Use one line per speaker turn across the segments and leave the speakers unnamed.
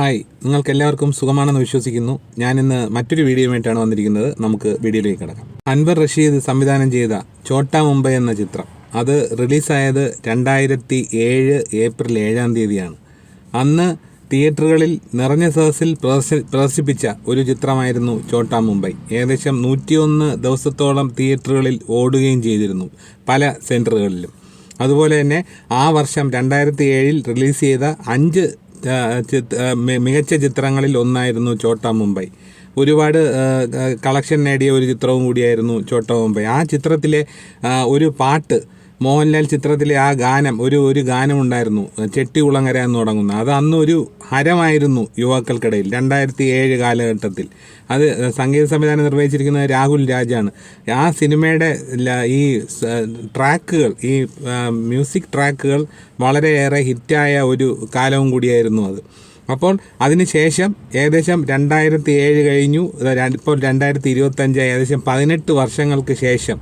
Hi, നിങ്ങൾക്കെല്ലാവർക്കും സുഖമാണെന്ന് വിശ്വസിക്കുന്നു. ഞാനിന്ന് മറ്റൊരു വീഡിയോയുമായിട്ടാണ് വന്നിരിക്കുന്നത്. നമുക്ക് വീഡിയോയിലേക്ക് കിടക്കാം. അൻവർ റഷീദ് സംവിധാനം ചെയ്ത ഛോട്ടാ മുംബൈ എന്ന ചിത്രം അത് റിലീസായത് 2007 ഏപ്രിൽ 7 അന്ന് തിയേറ്ററുകളിൽ നിറഞ്ഞ സദസ്സിൽ പ്രദർശിപ്പിച്ച ഒരു ചിത്രമായിരുന്നു ഛോട്ടാ മുംബൈ. ഏകദേശം 101 ദിവസത്തോളം തിയേറ്ററുകളിൽ ഓടുകയും ചെയ്തിരുന്നു, പല സെൻറ്ററുകളിലും. അതുപോലെ തന്നെ ആ വർഷം 2007 റിലീസ് ചെയ്ത 5 മികച്ച ചിത്രങ്ങളിൽ ഒന്നായിരുന്നു ഛോട്ടാ മുംബൈ. ഒരുപാട് കളക്ഷൻ നേടിയ ഒരു ചിത്രവും കൂടിയായിരുന്നു ഛോട്ടാ മുംബൈ. ആ ചിത്രത്തിലെ ഒരു പാട്ട്, മോഹൻലാൽ ചിത്രത്തിലെ ആ ഗാനം, ഒരു ഗാനമുണ്ടായിരുന്നു, ചെട്ടികുളങ്ങര എന്ന് തുടങ്ങുന്ന. അത് അന്നൊരു ഹരമായിരുന്നു യുവാക്കൾക്കിടയിൽ 2007 കാലഘട്ടത്തിൽ. അത് സംഗീത സംവിധാനം നിർവഹിച്ചിരിക്കുന്നത് രാഹുൽ രാജാണ്. ആ സിനിമയുടെ ഈ ട്രാക്കുകൾ, ഈ മ്യൂസിക് ട്രാക്കുകൾ വളരെയേറെ ഹിറ്റായ ഒരു കാലവും കൂടിയായിരുന്നു അത്. അപ്പോൾ അതിനുശേഷം ഏകദേശം 2007 കഴിഞ്ഞു, ഇപ്പോൾ 2025, ഏകദേശം 18 വർഷങ്ങൾക്ക് ശേഷം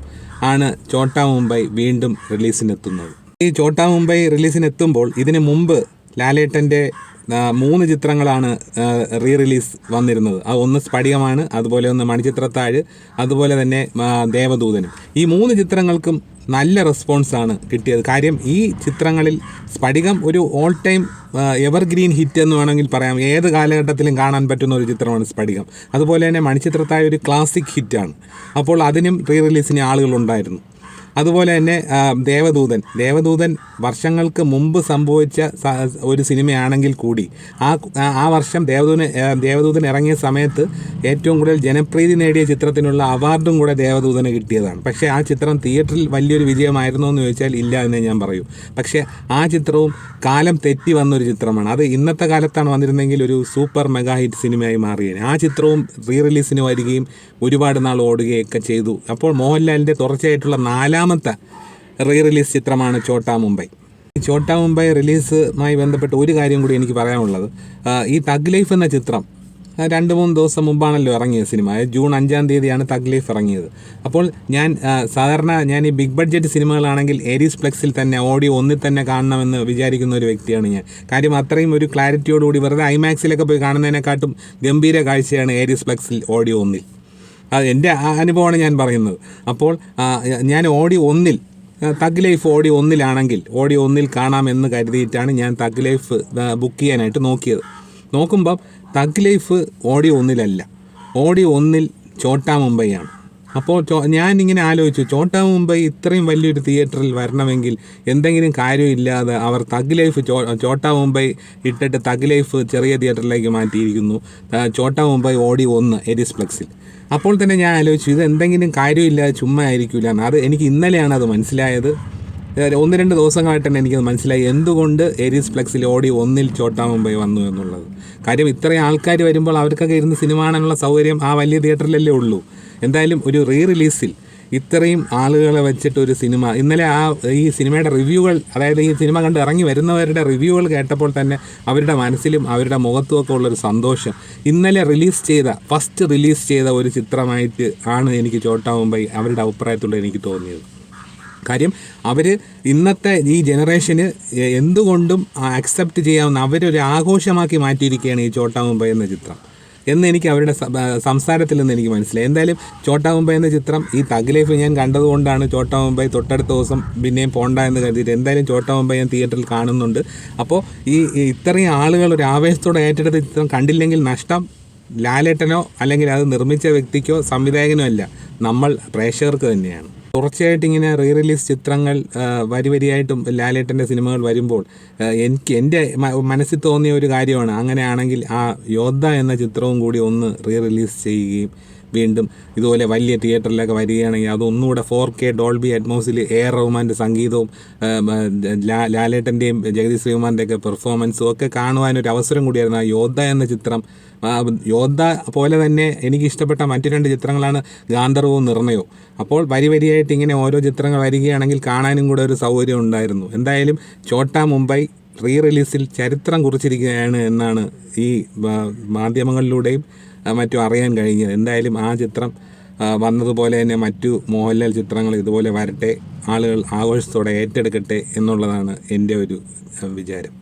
ആണ് ഛോട്ടാ മുംബൈ വീണ്ടും റിലീസിനെത്തുന്നത്. ഈ ഛോട്ടാ മുംബൈ റിലീസിനെത്തുമ്പോൾ ഇതിനു മുമ്പ് ലാലേട്ടൻ്റെ 3 ചിത്രങ്ങളാണ് റിലീസ് വന്നിരുന്നത്. അത് ഒന്ന് സ്ഫടികമാണ്, അതുപോലെ ഒന്ന് മണിച്ചിത്രത്താഴ്, അതുപോലെ തന്നെ ദേവദൂതനും. ഈ 3 ചിത്രങ്ങൾക്കും നല്ല റെസ്പോൺസാണ് കിട്ടിയത്. കാര്യം ഈ ചിത്രങ്ങളിൽ സ്ഫടികം ഒരു ഓൾ ടൈം എവർഗ്രീൻ ഹിറ്റ് എന്ന് വേണമെങ്കിൽ പറയാം. ഏത് കാലഘട്ടത്തിലും കാണാൻ പറ്റുന്ന ഒരു ചിത്രമാണ് സ്ഫടികം. അതുപോലെ തന്നെ മണിച്ചിത്രത്താഴ് ഒരു ക്ലാസിക് ഹിറ്റാണ്. അപ്പോൾ അതിനും റിലീസിന് ആളുകളുണ്ടായിരുന്നു. അതുപോലെ തന്നെ ദേവദൂതൻ വർഷങ്ങൾക്ക് മുമ്പ് സംഭവിച്ച ഒരു സിനിമയാണെങ്കിൽ കൂടി ആ വർഷം ദേവദൂതൻ ഇറങ്ങിയ സമയത്ത് ഏറ്റവും കൂടുതൽ ജനപ്രീതി നേടിയ ചിത്രത്തിനുള്ള അവാർഡും കൂടെ ദേവദൂതന് കിട്ടിയതാണ്. പക്ഷേ ആ ചിത്രം തിയേറ്ററിൽ വലിയൊരു വിജയമായിരുന്നോ എന്ന് ചോദിച്ചാൽ ഇല്ല എന്നേ ഞാൻ പറയൂ. പക്ഷേ ആ ചിത്രവും കാലം തെറ്റി വന്നൊരു ചിത്രമാണ്. അത് ഇന്നത്തെ കാലത്താണ് വന്നിരുന്നെങ്കിൽ ഒരു സൂപ്പർ മെഗാ ഹിറ്റ് സിനിമയായി മാറിയേനെ. ആ ചിത്രവും റിലീസിന് വരികയും ഒരുപാട് നാൾ ഓടുകയൊക്കെ ചെയ്തു. അപ്പോൾ മോഹൻലാലിൻ്റെ തുടർച്ചയായിട്ടുള്ള 4ാമത്തെ റിലീസ് ചിത്രമാണ് ഛോട്ടാ മുംബൈ. ഈ ഛോട്ടാ മുംബൈ റിലീസുമായി ബന്ധപ്പെട്ട് ഒരു കാര്യം കൂടി എനിക്ക് പറയാനുള്ളത്, ഈ തഗ് ലൈഫ് എന്ന ചിത്രം 2-3 ദിവസം മുമ്പാണല്ലോ ഇറങ്ങിയ സിനിമ. ജൂൺ 5 തഗ് ലൈഫ് ഇറങ്ങിയത്. അപ്പോൾ സാധാരണ ഞാൻ ഈ ബിഗ് ബഡ്ജറ്റ് സിനിമകളാണെങ്കിൽ ഏരീസ് പ്ലെക്സിൽ തന്നെ ഓഡിയോ 1 തന്നെ കാണണമെന്ന് വിചാരിക്കുന്ന ഒരു വ്യക്തിയാണ് ഞാൻ. കാര്യം അത്രയും ഒരു ക്ലാരിറ്റിയോടുകൂടി വെറുതെ ഐമാക്സിലൊക്കെ പോയി കാണുന്നതിനെക്കാട്ടും ഗംഭീര കാഴ്ചയാണ് ഏരീസ് പ്ലെക്സിൽ ഓഡിയോ 1. അത് എൻ്റെ അനുഭവമാണ് ഞാൻ പറയുന്നത്. അപ്പോൾ ഞാൻ audio 1 thug Life audio 1 audio 1 കാണാമെന്ന് കരുതിയിട്ടാണ് ഞാൻ തഗ് ലൈഫ് ബുക്ക് ചെയ്യാനായിട്ട് നോക്കിയത്. നോക്കുമ്പം Thug Life audio 1 audio 1 Chotta Mumbai ആണ്. അപ്പോൾ ഞാനിങ്ങനെ ആലോചിച്ചു, ഛോട്ടാ മുംബൈ ഇത്രയും വലിയൊരു തിയേറ്ററിൽ വരണമെങ്കിൽ എന്തെങ്കിലും കാര്യമില്ലാതെ അവർ തഗ് ലൈഫ് ഛോട്ടാ മുംബൈ ഇട്ടിട്ട് തഗ് ലൈഫ് ചെറിയ തിയേറ്ററിലേക്ക് മാറ്റിയിരിക്കുന്നു. ഛോട്ടാ മുംബൈ ഓഡിയോ 1 ഏരീസ് പ്ലെക്സിൽ. അപ്പോൾ തന്നെ ഞാൻ ആലോചിച്ചു, ഇത് എന്തെങ്കിലും കാര്യമില്ലാതെ ചുമ്മാ ആയിരിക്കില്ല എന്ന്. അത് എനിക്ക് ഇന്നലെയാണ് അത് മനസ്സിലായത്. 1-2 ദിവസങ്ങളായിട്ട് തന്നെ എനിക്കത് മനസ്സിലായി എന്തുകൊണ്ട് ഏരീസ് പ്ലെക്സിൽ ഓഡിയോ 1 ഛോട്ടാ മുംബൈ വന്നു എന്നുള്ളത്. കാര്യം ഇത്രയും ആൾക്കാർ വരുമ്പോൾ അവർക്കൊക്കെ ഇരുന്ന് സിനിമ കാണാനുള്ള സൗകര്യം ആ വലിയ തിയേറ്ററിലല്ലേ ഉള്ളൂ. എന്തായാലും ഒരു റിലീസിൽ ഇത്രയും ആളുകളെ വെച്ചിട്ട് ഒരു സിനിമ, ഇന്നലെ ഈ സിനിമയുടെ റിവ്യൂകൾ, അതായത് ഈ സിനിമ കണ്ട് ഇറങ്ങി വരുന്നവരുടെ റിവ്യൂകൾ കേട്ടപ്പോൾ തന്നെ അവരുടെ മനസ്സിലും അവരുടെ മുഖത്തുമൊക്കെ ഉള്ളൊരു സന്തോഷം. ഇന്നലെ ഫസ്റ്റ് റിലീസ് ചെയ്ത ഒരു ചിത്രമായിട്ട് ആണ് എനിക്ക് ഛോട്ടാ മുംബൈ അവരുടെ അഭിപ്രായത്തിലൂടെ എനിക്ക് തോന്നിയത്. കാര്യം അവർ ഇന്നത്തെ ഈ ജനറേഷന് എന്തുകൊണ്ടും അക്സെപ്റ്റ് ചെയ്യാവുന്ന, അവരൊരു ആഘോഷമാക്കി മാറ്റിയിരിക്കുകയാണ് ഈ ഛോട്ടാ മുംബൈ എന്ന ചിത്രം എന്ന് എനിക്ക് അവരുടെ സംസാരത്തിൽ നിന്ന് എനിക്ക് മനസ്സിലായി. എന്തായാലും ഛോട്ടാ മുംബൈ എന്ന ചിത്രം ഈ തഗ് ലൈഫ് ഞാൻ കണ്ടതുകൊണ്ടാണ് ഛോട്ടാ മുംബൈ തൊട്ടടുത്ത ദിവസം പിന്നെയും പോണ്ട എന്ന് കരുതിയിട്ട് എന്തായാലും ഛോട്ടാ മുംബൈ ഞാൻ തിയേറ്ററിൽ കാണുന്നുണ്ട്. അപ്പോൾ ഈ ഇത്രയും ആളുകൾ ഒരു ആവേശത്തോടെ ഏറ്റെടുത്ത ചിത്രം കണ്ടില്ലെങ്കിൽ നഷ്ടം ലാലേട്ടനോ അല്ലെങ്കിൽ അത് നിർമ്മിച്ച വ്യക്തിക്കോ സംവിധായകനോ അല്ല, നമ്മൾ പ്രേക്ഷകർക്ക് തന്നെയാണ്. തുടർച്ചയായിട്ട് ഇങ്ങനെ റിലീസ് ചിത്രങ്ങൾ വരിയായിട്ടും ലാലേട്ടൻ്റെ സിനിമകൾ വരുമ്പോൾ എൻ്റെ മനസ്സിൽ തോന്നിയ ഒരു കാര്യമാണ്, അങ്ങനെയാണെങ്കിൽ ആ യോദ്ധ എന്ന ചിത്രവും കൂടി ഒന്ന് റിലീസ് ചെയ്യുകയും വീണ്ടും ഇതുപോലെ വലിയ തിയേറ്ററിലൊക്കെ വരികയാണെങ്കിൽ അതൊന്നുകൂടെ 4K ഡോൾബി അറ്റ്മോസിൽ റഹ്മാൻ്റെ സംഗീതവും ലാലേട്ടൻ്റെയും ജഗദീഷ് ശ്രീകുമാറിൻ്റെയൊക്കെ പെർഫോമൻസും ഒക്കെ കാണുവാനൊരു അവസരം കൂടിയായിരുന്നു ആ യോദ്ധ എന്ന ചിത്രം. യോദ്ധ പോലെ തന്നെ എനിക്കിഷ്ടപ്പെട്ട മറ്റു 2 ചിത്രങ്ങളാണ് ഗാന്ധർവവും നിർണയവും. അപ്പോൾ വരിയായിട്ട് ഇങ്ങനെ ഓരോ ചിത്രങ്ങൾ വരികയാണെങ്കിൽ കാണാനും കൂടെ ഒരു സൗകര്യം ഉണ്ടായിരുന്നു. എന്തായാലും ഛോട്ടാ മുംബൈ റിലീസിൽ ചരിത്രം കുറിച്ചിരിക്കുകയാണ് എന്നാണ് ഈ മാധ്യമങ്ങളിലൂടെയും മറ്റും അറിയാൻ കഴിഞ്ഞത്. എന്തായാലും ആ ചിത്രം വന്നതുപോലെ തന്നെ മറ്റു മോഹൻലാൽ ചിത്രങ്ങൾ ഇതുപോലെ വരട്ടെ, ആളുകൾ ആഘോഷത്തോടെ ഏറ്റെടുക്കട്ടെ എന്നുള്ളതാണ് എൻ്റെ ഒരു വിചാരം.